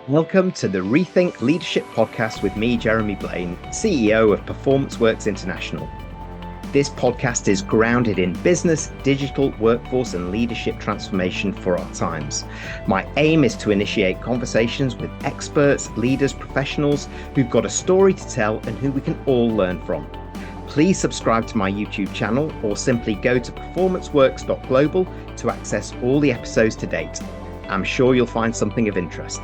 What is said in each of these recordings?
Welcome to the Rethink Leadership Podcast with me, Jeremy Blain, CEO of Performance Works International. This podcast is grounded in business, digital, workforce, and leadership transformation for our times. My aim is to initiate conversations with experts, leaders, professionals who've got a story to tell and who we can all learn from. Please subscribe to my YouTube channel or simply go to performanceworks.global to access all the episodes to date. I'm sure you'll find something of interest.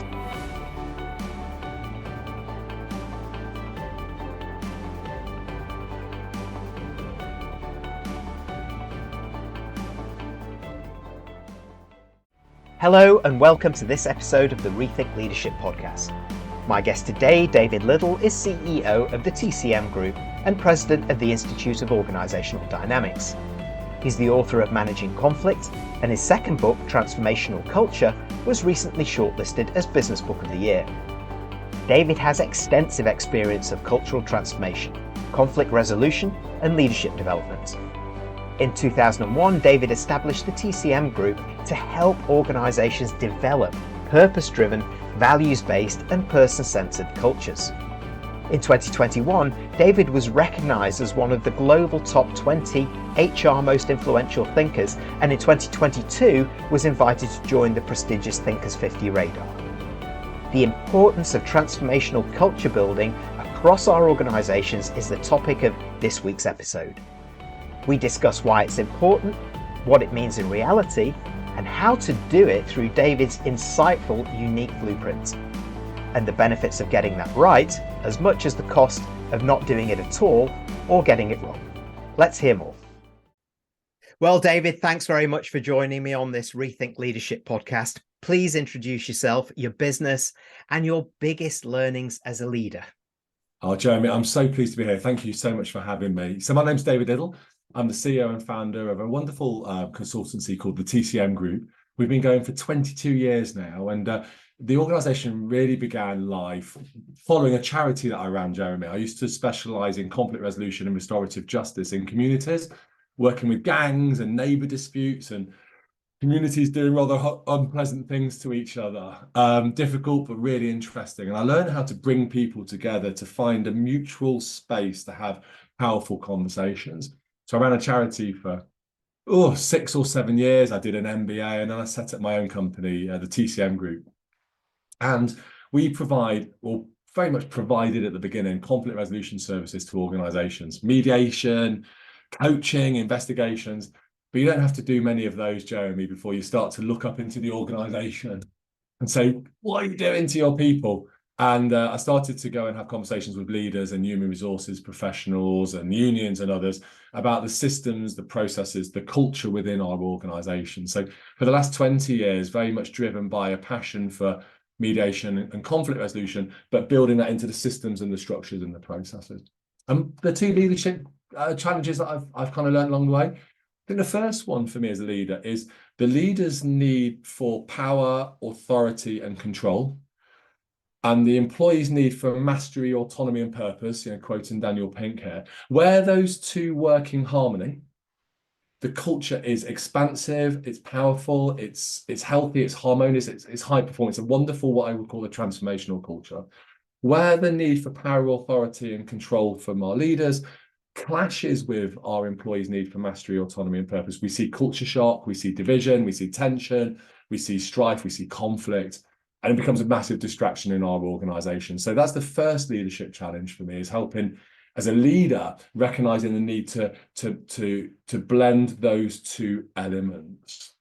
Hello and welcome to this episode of the Rethink Leadership Podcast. My guest today, David Liddle, is CEO of the TCM Group and President of the Institute of Organisational Dynamics. He's the author of Managing Conflict, and his second book, Transformational Culture, was recently shortlisted as Business Book of the Year. David has extensive experience of cultural transformation, conflict resolution, and leadership development. In 2001, David established the TCM Group to help organisations develop purpose-driven, values-based and person-centred cultures. In 2021, David was recognised as one of the global top 20 HR most influential thinkers, and in 2022 was invited to join the prestigious Thinkers 50 radar. The importance of transformational culture building across our organisations is the topic of this week's episode. We discuss why it's important, what it means in reality, and how to do it through David's insightful, unique blueprint, and the benefits of getting that right, as much as the cost of not doing it at all or getting it wrong. Let's hear more. Well, David, thanks very much for joining me on this Rethink Leadership podcast. Please introduce yourself, your business, and your biggest learnings as a leader. Oh, Jeremy, I'm so pleased to be here. Thank you so much for having me. So my name's David Liddle. I'm the CEO and founder of a wonderful consultancy called the TCM Group. We've been going for 22 years now, and the organisation really began life following a charity that I ran, Jeremy. I used to specialise in conflict resolution and restorative justice in communities, working with gangs and neighbour disputes and communities doing rather unpleasant things to each other. Difficult, but really interesting. And I learned how to bring people together to find a mutual space to have powerful conversations. So I ran a charity for 6 or 7 years. I did an MBA, and then I set up my own company, the TCM Group. And we provide, or very much provided at the beginning, conflict resolution services to organisations, mediation, coaching, investigations. But you don't have to do many of those, Jeremy, before you start to look up into the organisation and say, what are you doing to your people? And I started to go and have conversations with leaders and human resources professionals and unions and others about the systems, the processes, the culture within our organisation. So for the last 20 years, very much driven by a passion for mediation and conflict resolution, but building that into the systems and the structures and the processes. And the two leadership challenges that I've kind of learned along the way, I think the first one for me as a leader is the leader's need for power, authority and control, and the employee's need for mastery, autonomy and purpose, quoting Daniel Pink here. Where those two work in harmony, the culture is expansive, it's powerful, it's healthy, it's harmonious, it's high performance, a wonderful, what I would call a transformational culture. Where the need for power, authority and control from our leaders clashes with our employees' need for mastery, autonomy and purpose, we see culture shock, we see division, we see tension, we see strife, we see conflict, and it becomes a massive distraction in our organisation. So that's the first leadership challenge for me, is helping as a leader, recognising the need to blend those two elements.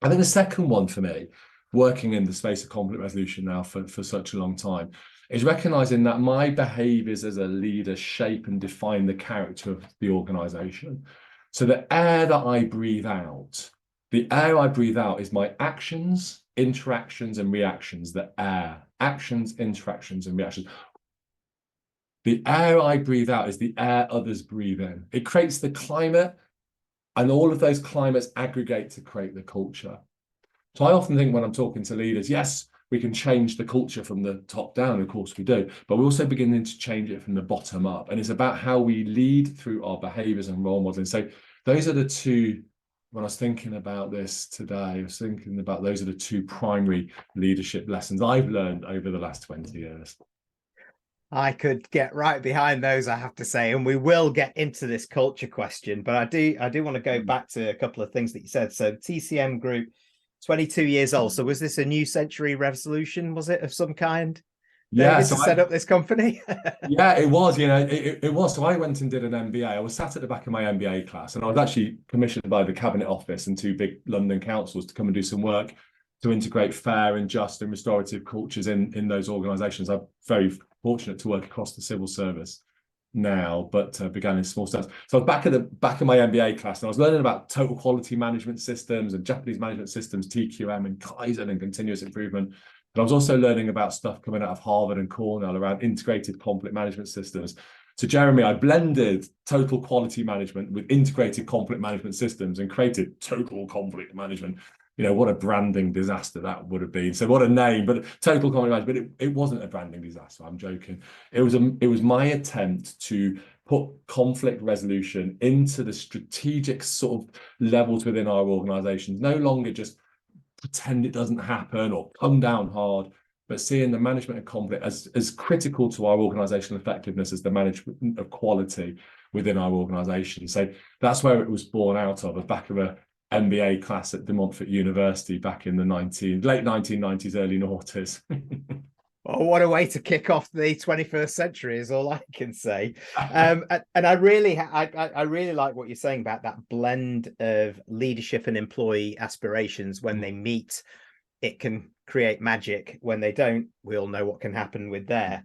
I think the second one for me, working in the space of conflict resolution now for such a long time, is recognising that my behaviours as a leader shape and define the character of the organisation. So the air that I breathe out, is my actions, interactions and reactions. The air, actions, interactions and reactions. The air I breathe out is the air others breathe in. It creates the climate, and all of those climates aggregate to create the culture. So I often think when I'm talking to leaders, yes, we can change the culture from the top down, of course we do, but we're also beginning to change it from the bottom up. And it's about how we lead through our behaviours and role modelling. So those are the two when I was thinking about this today, I was thinking about those are the two primary leadership lessons I've learned over the last 20 years. I could get right behind those, I have to say, and we will get into this culture question. But I do want to go back to a couple of things that you said. So TCM Group, 22 years old. So was this a new century resolution? Was it of some kind, Yeah, David, so to set up this company? yeah, it was, it was. So I went and did an MBA. I was sat at the back of my MBA class, and I was actually commissioned by the Cabinet Office and two big London councils to come and do some work to integrate fair and just and restorative cultures in those organisations. I'm very fortunate to work across the civil service now, but began in small steps. So I was back at the back of my MBA class, and I was learning about total quality management systems and Japanese management systems, TQM and Kaizen and continuous improvement. But I was also learning about stuff coming out of Harvard and Cornell around integrated conflict management systems. So Jeremy, I blended total quality management with integrated conflict management systems and created total conflict management. What a branding disaster that would have been. So what a name, but total conflict management, but it wasn't a branding disaster. I'm joking. It was my attempt to put conflict resolution into the strategic sort of levels within our organizations, no longer just pretend it doesn't happen or come down hard, but seeing the management of conflict as critical to our organizational effectiveness as the management of quality within our organization. So that's where it was born out of, the back of a MBA class at De Montfort University back in the late 1990s, early noughties. Oh, what a way to kick off the 21st century is all I can say. And I really like what you're saying about that blend of leadership and employee aspirations. When they meet, it can create magic. When they don't, we all know what can happen with there.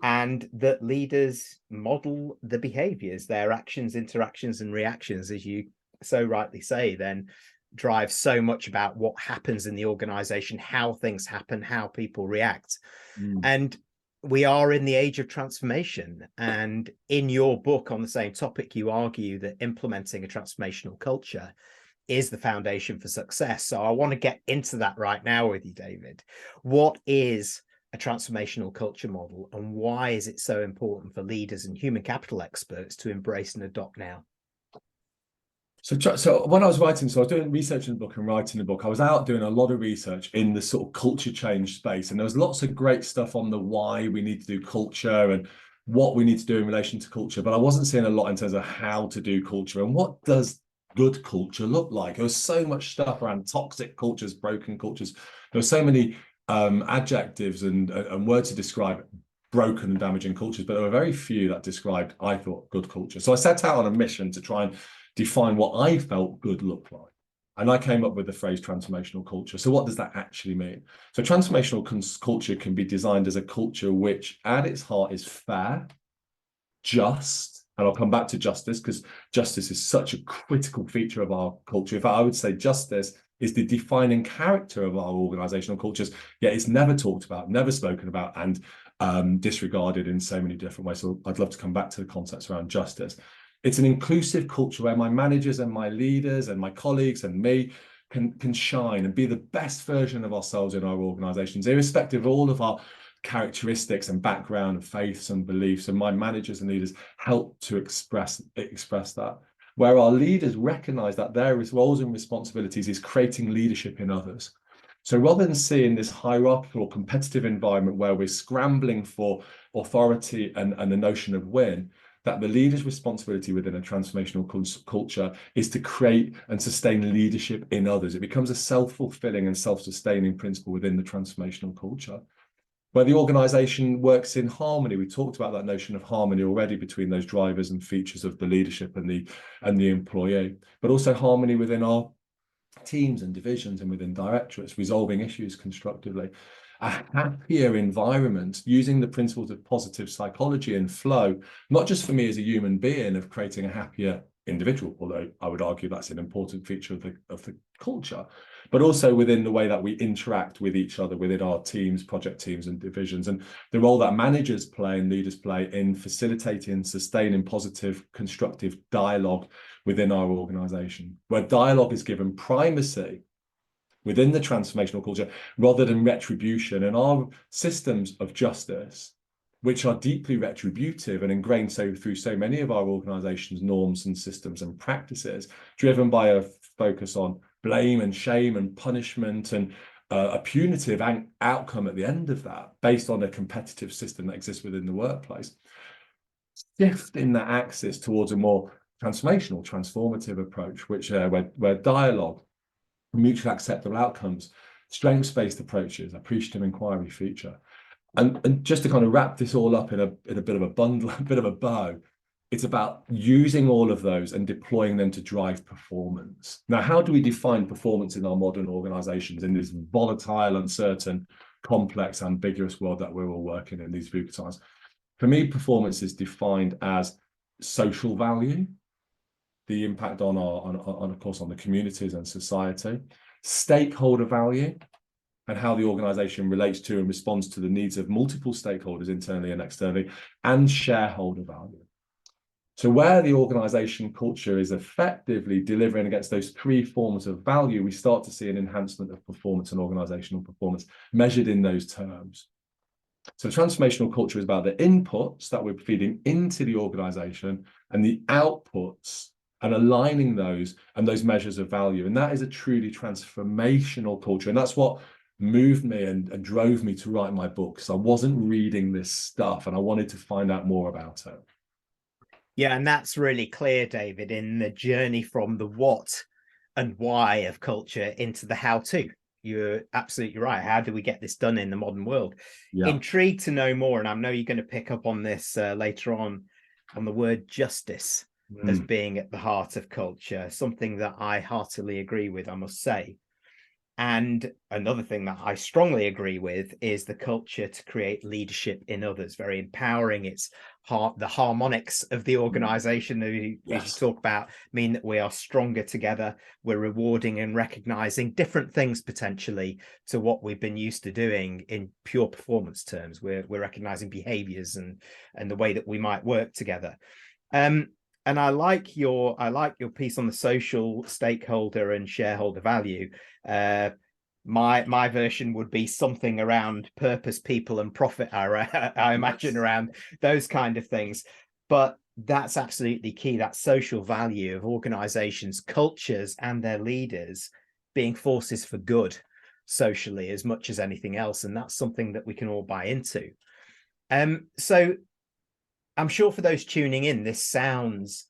And that leaders model the behaviors, their actions, interactions, and reactions, as you so rightly say, then drive so much about what happens in the organization, how things happen, how people react. And we are in the age of transformation. And in your book on the same topic, you argue that implementing a transformational culture is the foundation for success. So I want to get into that right now with you, David. What is a transformational culture model, and why is it so important for leaders and human capital experts to embrace and adopt now? So when I was writing, so I was doing research in the book and writing the book, I was out doing a lot of research in the sort of culture change space. And there was lots of great stuff on the why we need to do culture and what we need to do in relation to culture. But I wasn't seeing a lot in terms of how to do culture and what does good culture look like. There was so much stuff around toxic cultures, broken cultures. There were so many adjectives and words to describe broken and damaging cultures, but there were very few that described, I thought, good culture. So I set out on a mission to try and define what I felt good looked like. And I came up with the phrase transformational culture. So what does that actually mean? So transformational culture can be designed as a culture which at its heart is fair, just, and I'll come back to justice because justice is such a critical feature of our culture. In fact, I would say justice is the defining character of our organizational cultures, yet it's never talked about, never spoken about, and disregarded in so many different ways. So I'd love to come back to the concepts around justice. It's an inclusive culture where my managers and my leaders and my colleagues and me can shine and be the best version of ourselves in our organizations, irrespective of all of our characteristics and background and faiths and beliefs. And my managers and leaders help to express that. Where our leaders recognize that their roles and responsibilities is creating leadership in others. So rather than seeing this hierarchical or competitive environment where we're scrambling for authority and the notion of win, that the leader's responsibility within a transformational culture is to create and sustain leadership in others. It becomes a self-fulfilling and self-sustaining principle within the transformational culture, where the organization works in harmony. We talked about that notion of harmony already between those drivers and features of the leadership and the employee, but also harmony within our teams and divisions and within directorates, resolving issues constructively. A happier environment using the principles of positive psychology and flow, not just for me as a human being of creating a happier individual, although I would argue that's an important feature of the culture, but also within the way that we interact with each other within our teams, project teams and divisions, and the role that managers play and leaders play in facilitating and sustaining positive, constructive dialogue within our organization, where dialogue is given primacy within the transformational culture rather than retribution. And our systems of justice, which are deeply retributive and ingrained through so many of our organizations' norms and systems and practices, driven by a focus on blame and shame and punishment and a punitive outcome at the end of that, based on a competitive system that exists within the workplace. Shifting that axis towards a more transformational, transformative approach, which where dialogue, mutually acceptable outcomes, strengths-based approaches, appreciative inquiry feature. And just to kind of wrap this all up in a bit of a bundle, a bit of a bow, it's about using all of those and deploying them to drive performance. Now, how do we define performance in our modern organizations in this volatile, uncertain, complex, ambiguous world that we're all working in these VUCA times? For me, performance is defined as social value, the impact on of course, on the communities and society, stakeholder value, and how the organization relates to and responds to the needs of multiple stakeholders internally and externally, and shareholder value. So where the organization culture is effectively delivering against those three forms of value, we start to see an enhancement of performance and organizational performance measured in those terms. So transformational culture is about the inputs that we're feeding into the organization and the outputs, and aligning those and those measures of value. And that is a truly transformational culture. And that's what moved me and drove me to write my book, because I wasn't reading this stuff and I wanted to find out more about it. Yeah, and that's really clear, David, in the journey from the what and why of culture into the how-to. You're absolutely right. How do we get this done in the modern world? Yeah. Intrigued to know more, and I know you're going to pick up on this later on the word justice as being at the heart of culture, something that I heartily agree with, I must say. And another thing that I strongly agree with is the culture to create leadership in others, very empowering. It's the harmonics of the organization that you talk about mean that we are stronger together. We're rewarding and recognizing different things potentially to what we've been used to doing in pure performance terms. We're recognizing behaviors and the way that we might work together. And I like your piece on the social, stakeholder and shareholder value. My version would be something around purpose, people and profit, I imagine, around those kind of things. But that's absolutely key, that social value of organizations, cultures and their leaders being forces for good socially as much as anything else. And that's something that we can all buy into. So I'm sure for those tuning in, this sounds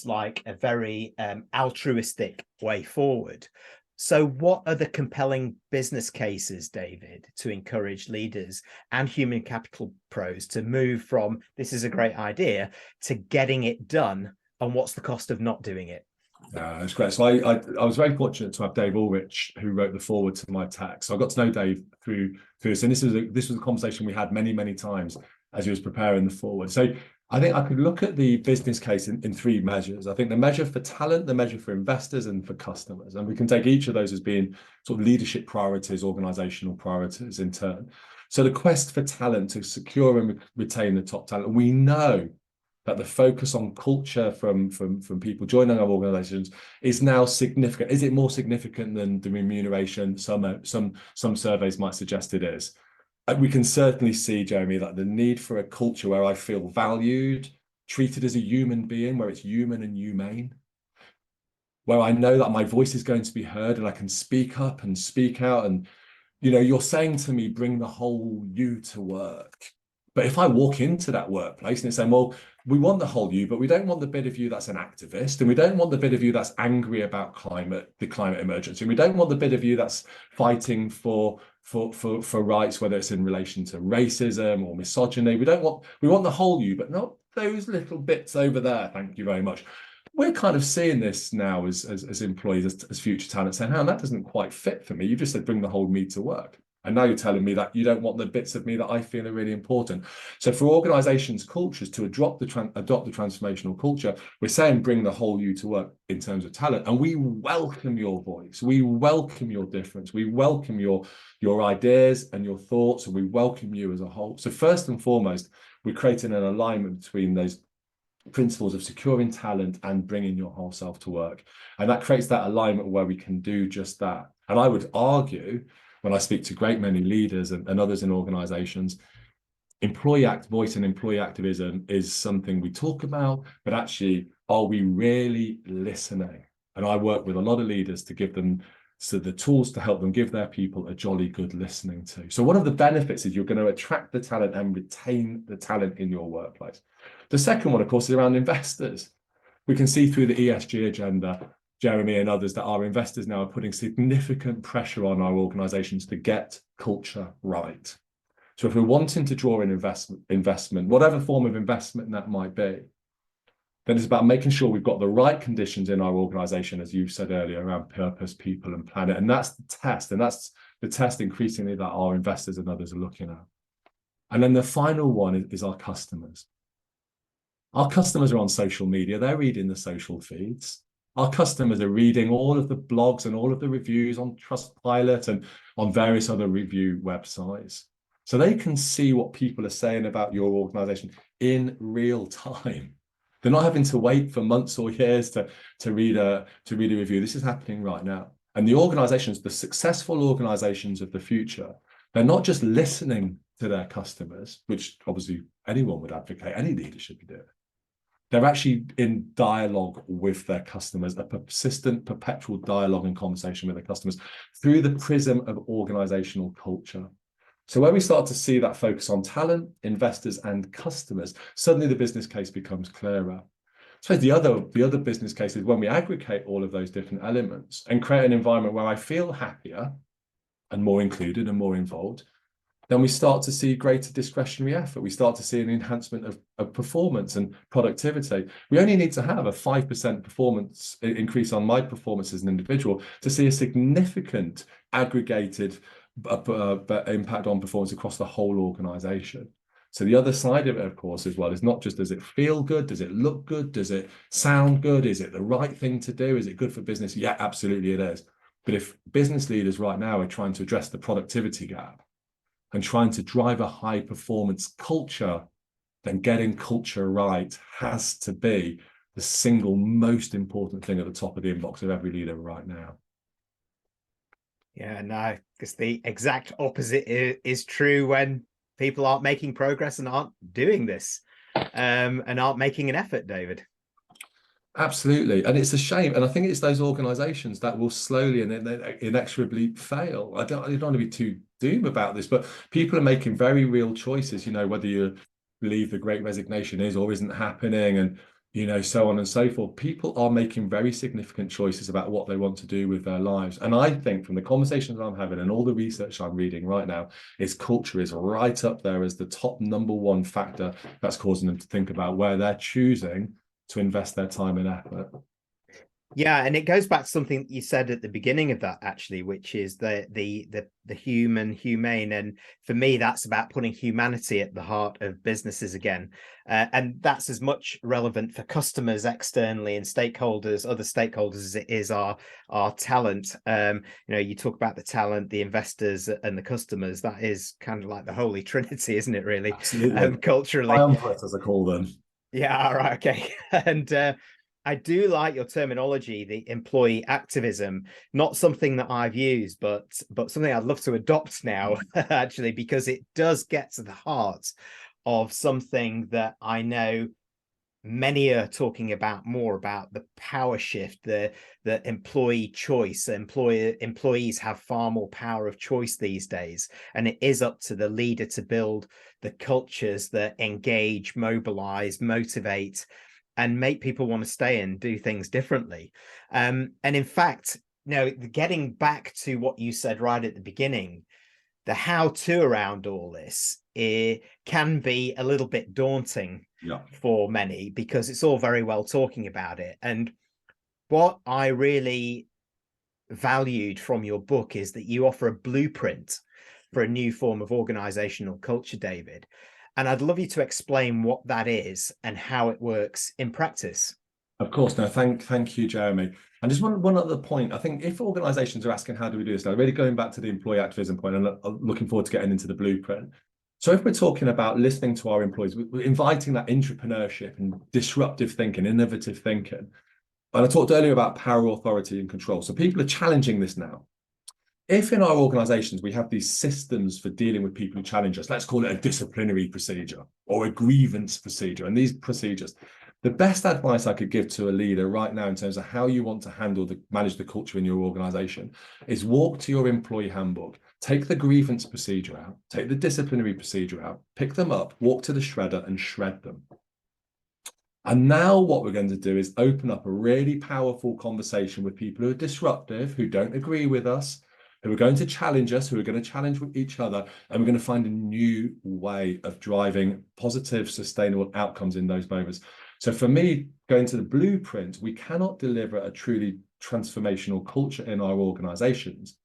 like a very altruistic way forward. So what are the compelling business cases, David, to encourage leaders and human capital pros to move from this is a great idea to getting it done, and what's the cost of not doing it? That's great. So I was very fortunate to have Dave Ulrich, who wrote the foreword to my text. So I got to know Dave through this, and this was a conversation we had many times as he was preparing the foreword. So I think I could look at the business case in three measures. I think the measure for talent, the measure for investors, and for customers. And we can take each of those as being sort of leadership priorities, organizational priorities in turn. So the quest for talent, to secure and retain the top talent. We know that the focus on culture from people joining our organizations is now significant. Is it more significant than the remuneration some surveys might suggest it is? We can certainly see, Jeremy, that the need for a culture where I feel valued, treated as a human being, where it's human and humane, where I know that my voice is going to be heard and I can speak up and speak out. And, you know, you're saying to me, bring the whole you to work. But if I walk into that workplace and it's saying, well, we want the whole you, but we don't want the bit of you that's an activist, and we don't want the bit of you that's angry about the climate emergency, and we don't want the bit of you that's fighting for rights, whether it's in relation to racism or misogyny. We want the whole you, but not those little bits over there. Thank you very much. We're kind of seeing this now as employees, as future talent, saying, "Oh, that doesn't quite fit for me. You just said bring the whole me to work." And now you're telling me that you don't want the bits of me that I feel are really important. So for organizations' cultures to adopt the transformational culture, we're saying bring the whole you to work in terms of talent. And we welcome your voice. We welcome your difference. We welcome your ideas and your thoughts, and we welcome you as a whole. So first and foremost, we're creating an alignment between those principles of securing talent and bringing your whole self to work. And that creates that alignment where we can do just that. And I would argue, when I speak to great many leaders and others in organizations, voice and employee activism is something we talk about, but actually, are we really listening? And I work with a lot of leaders to give them the tools to help them give their people a jolly good listening to. So one of the benefits is you're going to attract the talent and retain the talent in your workplace. The second one, of course, is around investors. We can see through the ESG agenda, Jeremy and others, that our investors now are putting significant pressure on our organizations to get culture right. So if we're wanting to draw in investment, whatever form of investment that might be, then it's about making sure we've got the right conditions in our organization, as you said earlier, around purpose, people, and planet. And that's the test. And that's the test increasingly that our investors and others are looking at. And then the final one is our customers. Our customers are on social media. They're reading the social feeds. Our customers are reading all of the blogs and all of the reviews on Trustpilot and on various other review websites. So they can see what people are saying about your organization in real time. They're not having to wait for months or years to read a review. This is happening right now. And the organizations, the successful organizations of the future, they're not just listening to their customers, which obviously anyone would advocate, any leader should be doing. They're actually in dialogue with their customers, a persistent, perpetual dialogue and conversation with their customers through the prism of organizational culture. So when we start to see that focus on talent, investors, and customers, suddenly the business case becomes clearer. So the other business case is when we aggregate all of those different elements and create an environment where I feel happier and more included and more involved, then we start to see greater discretionary effort. We start to see an enhancement of performance and productivity. We only need to have a 5% performance increase on my performance as an individual to see a significant aggregated impact on performance across the whole organization. So the other side of it, of course, as well, is not just does it feel good, does it look good, does it sound good, is it the right thing to do, is it good for business? Yeah, absolutely it is. But if business leaders right now are trying to address the productivity gap and trying to drive a high performance culture, then getting culture right has to be the single most important thing at the top of the inbox of every leader right now. Yeah, no, because the exact opposite is true when people aren't making progress and aren't doing this and aren't making an effort, David. Absolutely. And it's a shame. And I think it's those organizations that will slowly and then inexorably fail. I don't want to be too doom about this, but people are making very real choices, whether you believe the Great Resignation is or isn't happening and, so on and so forth. People are making very significant choices about what they want to do with their lives. And I think from the conversations I'm having and all the research I'm reading right now, is culture is right up there as the top #1 factor that's causing them to think about where they're choosing to invest their time and effort. Yeah, and it goes back to something you said at the beginning of that, actually, which is the humane. And for me, that's about putting humanity at the heart of businesses again. And that's as much relevant for customers externally and stakeholders, other stakeholders, as it is our talent. You talk about the talent, the investors, and the customers. That is kind of like the holy trinity, isn't it, really? Absolutely. Culturally. Triumvirate, as I call them. Yeah, all right, okay. And I do like your terminology, the employee activism, not something that I've used, but something I'd love to adopt now, actually, because it does get to the heart of something that I know many are talking about more about, the power shift, the employee choice. Employees have far more power of choice these days, and it is up to the leader to build the cultures that engage, mobilize, motivate, and make people want to stay and do things differently. And in fact, getting back to what you said right at the beginning, the how-to around all this, it can be a little bit daunting for many, because it's all very well talking about it. And what I really valued from your book is that you offer a blueprint for a new form of organizational culture, David. And I'd love you to explain what that is and how it works in practice. Of course. No, thank you, Jeremy. And just one other point. I think if organizations are asking, how do we do this now? Really going back to the employee activism point, and looking forward to getting into the blueprint. So if we're talking about listening to our employees, we're inviting that entrepreneurship and disruptive thinking, innovative thinking. And I talked earlier about power, authority, and control. So people are challenging this now. If in our organizations we have these systems for dealing with people who challenge us, let's call it a disciplinary procedure or a grievance procedure, and these procedures, The best advice I could give to a leader right now in terms of how you want to manage the culture in your organization is walk to your employee handbook, take the grievance procedure out, take the disciplinary procedure out, pick them up, walk to the shredder and shred them. And now what we're going to do is open up a really powerful conversation with people who are disruptive, who don't agree with us, who are going to challenge us, who are going to challenge each other, and we're going to find a new way of driving positive, sustainable outcomes in those moments. So for me, going to the blueprint, we cannot deliver a truly transformational culture in our organizations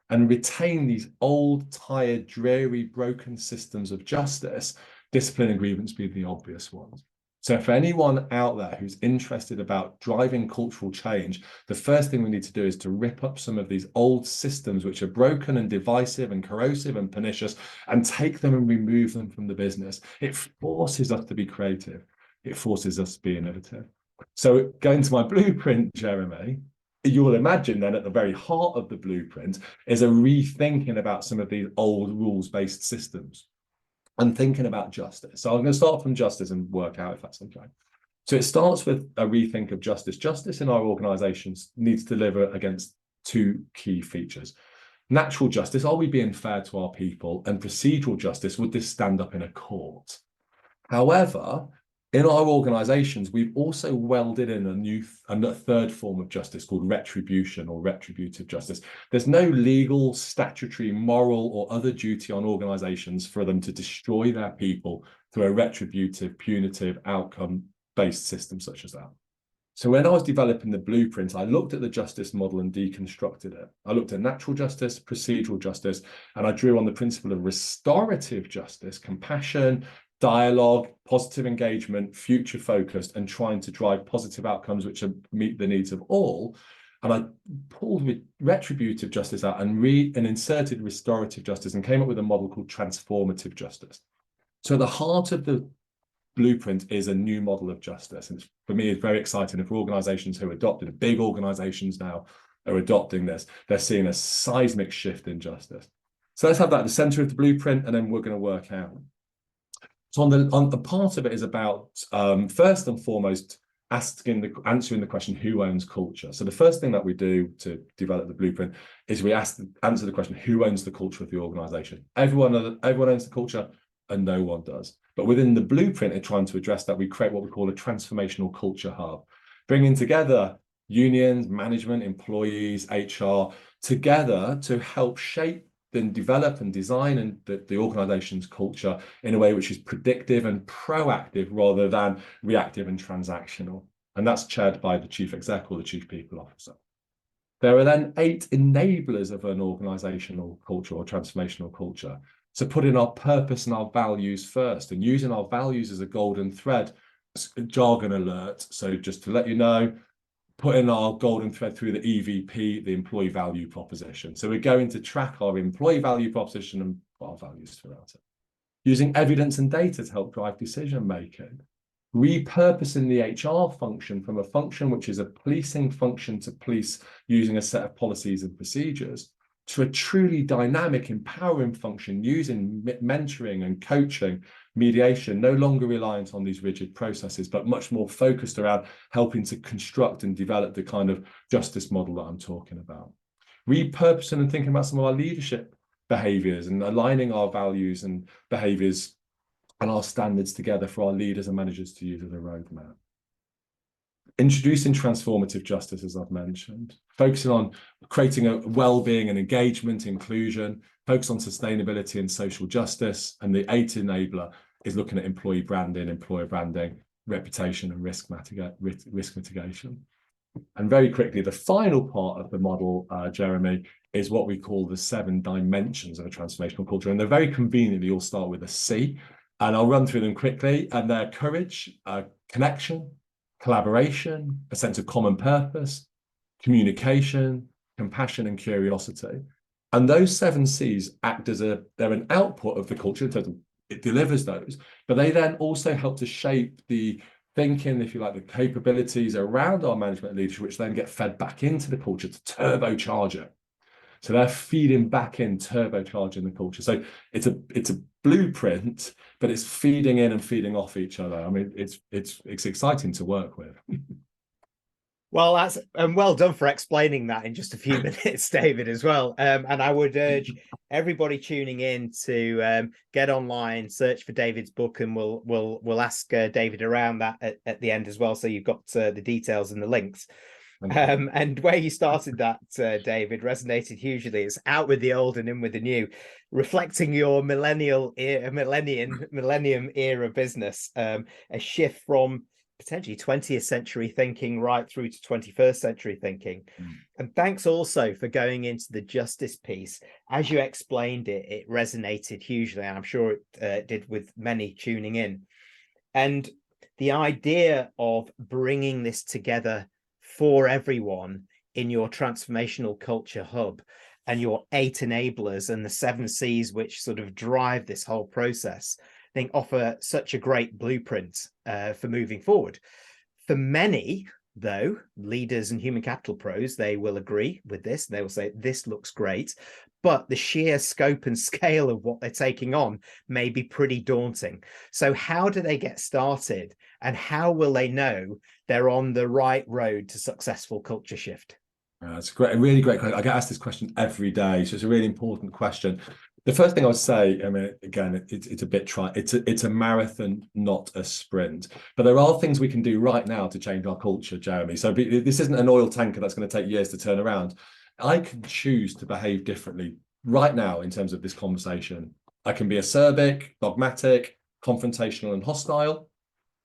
and retain these old, tired, dreary, broken systems of justice, discipline and grievance being the obvious ones. So for anyone out there who's interested about driving cultural change, the first thing we need to do is to rip up some of these old systems which are broken and divisive and corrosive and pernicious and take them and remove them from the business. It forces us to be creative. It forces us to be innovative. So going to my blueprint, Jeremy, you will imagine then at the very heart of the blueprint is a rethinking about some of these old rules-based systems and thinking about justice. So I'm going to start from justice and work out if that's okay. So it starts with a rethink of justice. Justice in our organizations needs to deliver against two key features. Natural justice, are we being fair to our people? And procedural justice, would this stand up in a court? However, in our organizations, we've also welded in a third form of justice called retribution or retributive justice. There's no legal, statutory, moral, or other duty on organizations for them to destroy their people through a retributive, punitive, outcome-based system such as that. So when I was developing the blueprint, I looked at the justice model and deconstructed it. I looked at natural justice, procedural justice, and I drew on the principle of restorative justice, compassion, dialogue, positive engagement, future focused, and trying to drive positive outcomes which meet the needs of all. And I pulled retributive justice out and inserted restorative justice and came up with a model called transformative justice. So at the heart of the blueprint is a new model of justice. And for me, it's very exciting. If organizations who adopted it, big organizations now are adopting this, they're seeing a seismic shift in justice. So let's have that at the center of the blueprint, and then we're going to work out. So on the part of it is about, first and foremost, answering the question, who owns culture? So the first thing that we do to develop the blueprint is we answer the question, who owns the culture of the organization? Everyone owns the culture and no one does. But within the blueprint, in trying to address that, we create what we call a transformational culture hub, bringing together unions, management, employees, HR, together to help shape then develop and design the organization's culture in a way which is predictive and proactive rather than reactive and transactional. And that's chaired by the chief exec or the chief people officer. There are then 8 enablers of an organizational culture or transformational culture. So putting our purpose and our values first and using our values as a golden thread, jargon alert. So just to let you know, putting our golden thread through the EVP, the employee value proposition. So we're going to track our employee value proposition and put our values throughout it. Using evidence and data to help drive decision making. Repurposing the HR function from a function which is a policing function to police using a set of policies and procedures to a truly dynamic, empowering function using mentoring and coaching, mediation, no longer reliant on these rigid processes, but much more focused around helping to construct and develop the kind of justice model that I'm talking about. Repurposing and thinking about some of our leadership behaviors and aligning our values and behaviors and our standards together for our leaders and managers to use as a roadmap. Introducing transformative justice, as I've mentioned, focusing on creating a well-being and engagement, inclusion, focus on sustainability and social justice. And the 8th enabler is looking at employee branding, employer branding, reputation and risk mitigation. And very quickly, the final part of the model, Jeremy, is what we call the 7 dimensions of a transformational culture. And they're very conveniently all start with a C. And I'll run through them quickly. And they're courage, connection, collaboration, a sense of common purpose, communication, compassion, and curiosity. And those 7 C's act as they're an output of the culture, it delivers those, but they then also help to shape the thinking, if you like, the capabilities around our management and leadership, which then get fed back into the culture to turbocharge it. So they're feeding back in, turbocharging the culture. So it's a blueprint, but it's feeding in and feeding off each other. I mean, it's exciting to work with. Well, that's well done for explaining that in just a few minutes, David, as well. And I would urge everybody tuning in to get online, search for David's book, and we'll ask David around that at the end as well. So you've got the details and the links. And where you started that, David, resonated hugely. It's out with the old and in with the new, reflecting your millennium era business, a shift from potentially 20th century thinking right through to 21st century thinking. And thanks also for going into the justice piece. As you explained it, it resonated hugely, and I'm sure it did with many tuning in. And the idea of bringing this together for everyone in your transformational culture hub and your 8 enablers and the 7 C's which sort of drive this whole process, I think offer such a great blueprint for moving forward. For many, though, leaders and human capital pros, they will agree with this. They will say, this looks great, but the sheer scope and scale of what they're taking on may be pretty daunting. So how do they get started, and how will they know they're on the right road to successful culture shift? It's a really great question. I get asked this question every day, so it's a really important question. The first thing I would say, I mean, again, it's a bit it's a marathon, not a sprint. But there are things we can do right now to change our culture, Jeremy. So this isn't an oil tanker that's going to take years to turn around. I can choose to behave differently right now in terms of this conversation. I can be acerbic, dogmatic, confrontational, and hostile,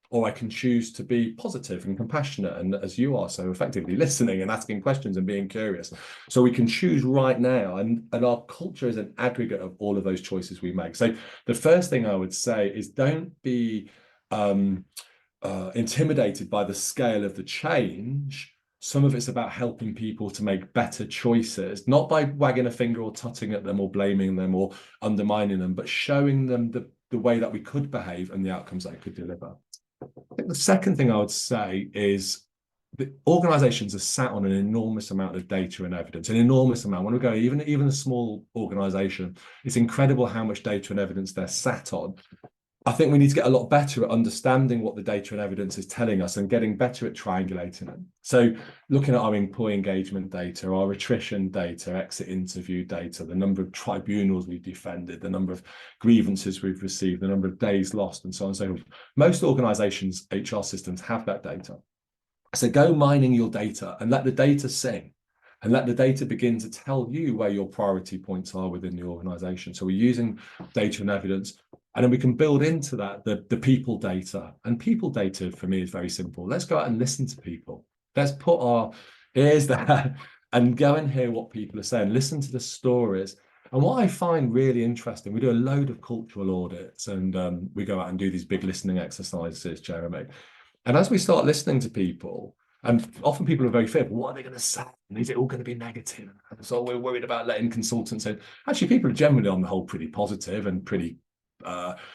or I can choose to be positive and compassionate, and as you are, so effectively listening and asking questions and being curious. So we can choose right now, and our culture is an aggregate of all of those choices we make. So the first thing I would say is don't be intimidated by the scale of the change. Some of it's about helping people to make better choices, not by wagging a finger or tutting at them or blaming them or undermining them, but showing them the way that we could behave and the outcomes that it could deliver. I think the second thing I would say is the organizations are sat on an enormous amount of data and evidence, an enormous amount. When we go, even a small organization, it's incredible how much data and evidence they're sat on. I think we need to get a lot better at understanding what the data and evidence is telling us and getting better at triangulating it. So looking at our employee engagement data, our attrition data, exit interview data, the number of tribunals we've defended, the number of grievances we've received, the number of days lost, and so on and so forth. Most organizations' HR systems have that data. So go mining your data and let the data sing. And let the data begin to tell you where your priority points are within the organization. So we're using data and evidence, and then we can build into that the people data. And people data for me is very simple. Let's go out and listen to people. Let's put our ears there and go and hear what people are saying. Listen to the stories. And what I find really interesting, we do a load of cultural audits, and we go out and do these big listening exercises, Jeremy. And as we start listening to people, and often people are very fearful, what are they going to say? And is it all going to be negative? And so we're worried about letting consultants in. Actually, people are generally on the whole pretty positive and pretty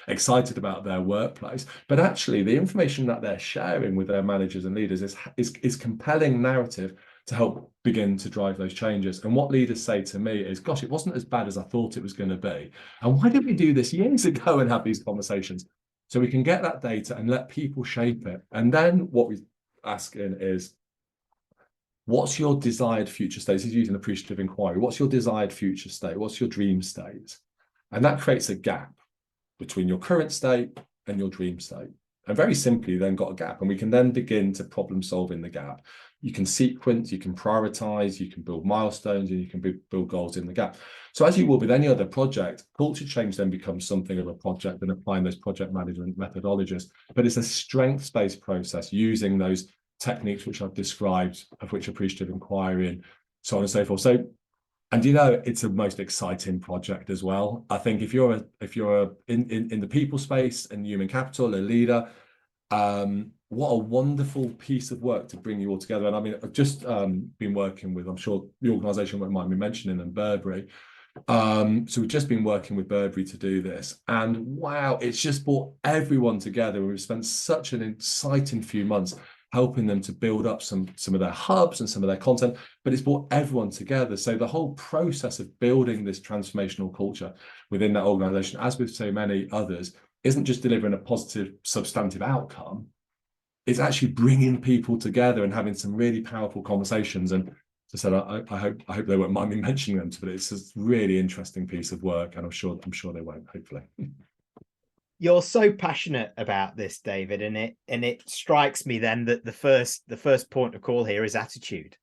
excited about their workplace. But actually, the information that they're sharing with their managers and leaders is compelling narrative to help begin to drive those changes. And what leaders say to me is, gosh, it wasn't as bad as I thought it was going to be. And why didn't we do this years ago and have these conversations? So we can get that data and let people shape it. And then what we asking is, what's your desired future state? This is using appreciative inquiry. What's your desired future state? What's your dream state? And that creates a gap between your current state and your dream state. And very simply then got a gap, and we can then begin to problem solve in the gap. You can sequence, you can prioritize, you can build milestones, and you can build goals in the gap. So as you will with any other project, culture change then becomes something of a project and applying those project management methodologies. But it's a strengths-based process using those techniques which I've described, of which appreciative inquiry and so on and so forth. So, and you know, it's a most exciting project as well. I think if you're in the people space and human capital, a leader, what a wonderful piece of work to bring you all together. And I mean, I've just been working with, I'm sure the organisation won't mind me mentioning them, Burberry. So we've just been working with Burberry to do this, and wow, it's just brought everyone together. We've spent such an exciting few months helping them to build up some of their hubs and some of their content, but it's brought everyone together. So the whole process of building this transformational culture within that organization, as with so many others, isn't just delivering a positive substantive outcome. It's actually bringing people together and having some really powerful conversations. And as I said, I hope they won't mind me mentioning them, but it's a really interesting piece of work, and I'm sure they won't, hopefully. You're so passionate about this, David, and it strikes me then that the first point of call here is attitude.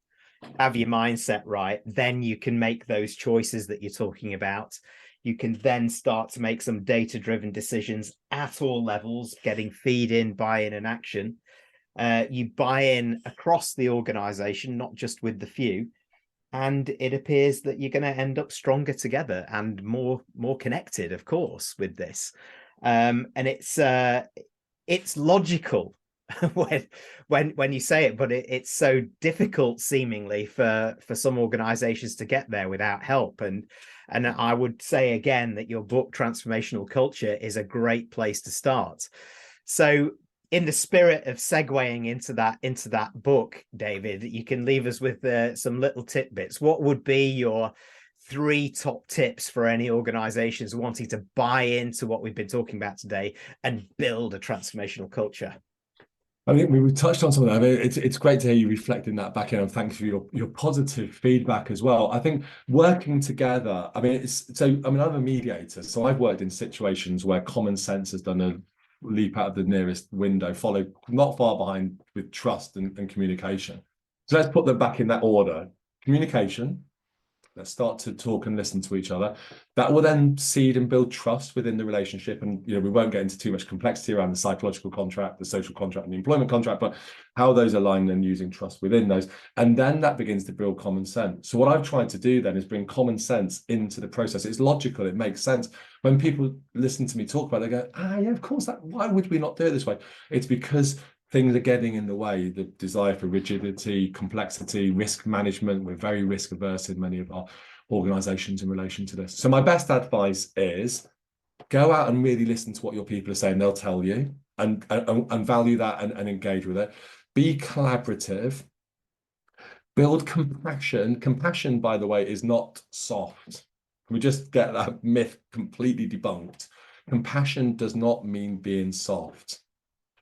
Have your mindset right, then you can make those choices that you're talking about. You can then start to make some data-driven decisions at all levels, getting feed-in, buy-in, and action. You buy in across the organization, not just with the few, and it appears that you're going to end up stronger together and more connected, of course, with this. And it's logical when you say it, but it's so difficult seemingly for some organizations to get there without help. And I would say again that your book Transformational Culture is a great place to start. So in the spirit of segueing into that book, David, you can leave us with some little tidbits. What would be your 3 top tips for any organizations wanting to buy into what we've been talking about today and build a transformational culture? I think we touched on some of that. I mean, it's great to hear you reflecting that back in, and thanks for your positive feedback as well. I think working together, I mean, I'm a mediator, so I've worked in situations where common sense has done a leap out of the nearest window, followed not far behind with trust and communication. So let's put them back in that order. Communication. Let's start to talk and listen to each other. That will then seed and build trust within the relationship. And we won't get into too much complexity around the psychological contract, the social contract, and the employment contract, but how those align and using trust within those. And then that begins to build common sense. So what I've tried to do then is bring common sense into the process. It's logical, it makes sense. When people listen to me talk about it, they go, yeah, of course, why would we not do it this way? It's because things are getting in the way, the desire for rigidity, complexity, risk management. We're very risk averse in many of our organizations in relation to this. So my best advice is go out and really listen to what your people are saying. They'll tell you, and value that and engage with it. Be collaborative. Build compassion. Compassion, by the way, is not soft. Can we just get that myth completely debunked? Compassion does not mean being soft.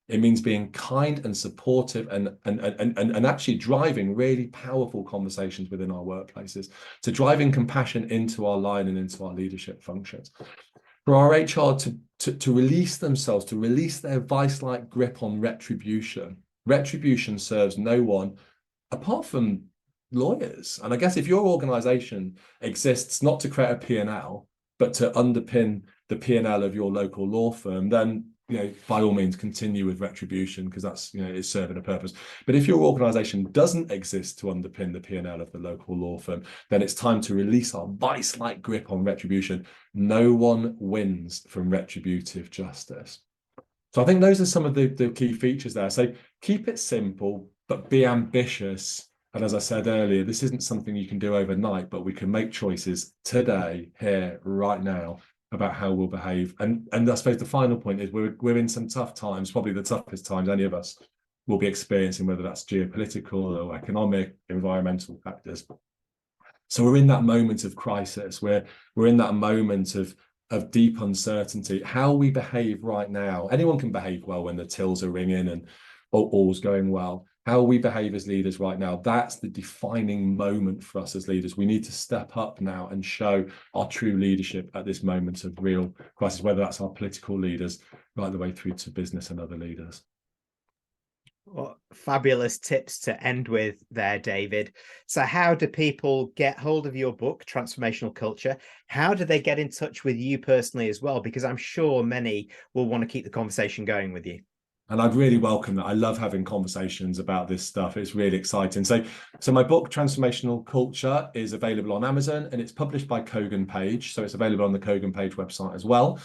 It means being kind and supportive and actually driving really powerful conversations within our workplaces, to driving compassion into our line and into our leadership functions. For our HR to release themselves, to release their vice-like grip on retribution. Retribution serves no one apart from lawyers. And I guess if your organization exists not to create a P&L, but to underpin the P&L of your local law firm, then by all means, continue with retribution, because that's, is serving a purpose. But if your organization doesn't exist to underpin the P&L of the local law firm, then it's time to release our vice-like grip on retribution. No one wins from retributive justice. So I think those are some of the key features there. So keep it simple, but be ambitious. And as I said earlier, this isn't something you can do overnight, but we can make choices today, here, right now, about how we'll behave. And I suppose the final point is we're in some tough times, probably the toughest times any of us will be experiencing, whether that's geopolitical or economic, environmental factors. So we're in that moment of crisis, we're in that moment of deep uncertainty. How we behave right now, anyone can behave well when the tills are ringing and all's going well. How we behave as leaders right now, that's the defining moment for us as leaders. We need to step up now and show our true leadership at this moment of real crisis, whether that's our political leaders right the way through to business and other leaders. Well, fabulous tips to end with there, David. So how do people get hold of your book, Transformational Culture? How do they get in touch with you personally as well? Because I'm sure many will want to keep the conversation going with you. And I'd really welcome that. I love having conversations about this stuff. It's really exciting. So my book, Transformational Culture, is available on Amazon, and it's published by Kogan Page. So it's available on the Kogan Page website as well.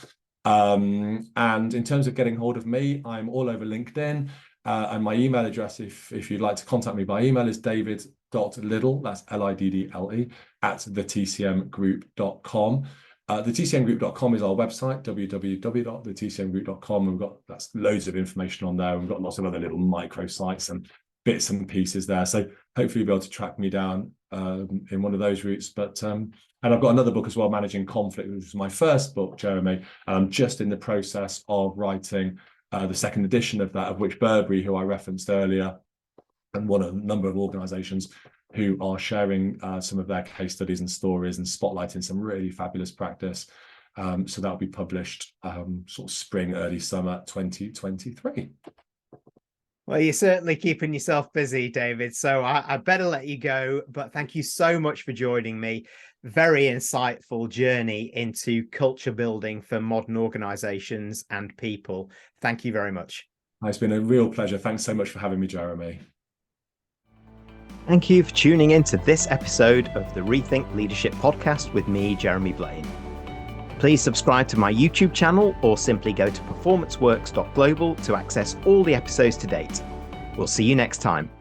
And in terms of getting hold of me, I'm all over LinkedIn. And my email address, if you'd like to contact me by email, is david.liddle, that's Liddle, @thetcmgroup.com. The TCMgroup.com is our website, www.thetcmgroup.com. That's loads of information on there. We've got lots of other little micro sites and bits and pieces there. So hopefully you'll be able to track me down in one of those routes. But and I've got another book as well, Managing Conflict, which is my first book, Jeremy. And I'm just in the process of writing the second edition of that, of which Burberry, who I referenced earlier, and a number of organisations who are sharing some of their case studies and stories and spotlighting some really fabulous practice. So that'll be published sort of spring, early summer 2023. Well, you're certainly keeping yourself busy, David, so I better let you go. But thank you so much for joining me. Very insightful journey into culture building for modern organisations and people. Thank you very much. It's been a real pleasure. Thanks so much for having me, Jeremy. Thank you for tuning in to this episode of the Rethink Leadership Podcast with me, Jeremy Blain. Please subscribe to my YouTube channel or simply go to performanceworks.global to access all the episodes to date. We'll see you next time.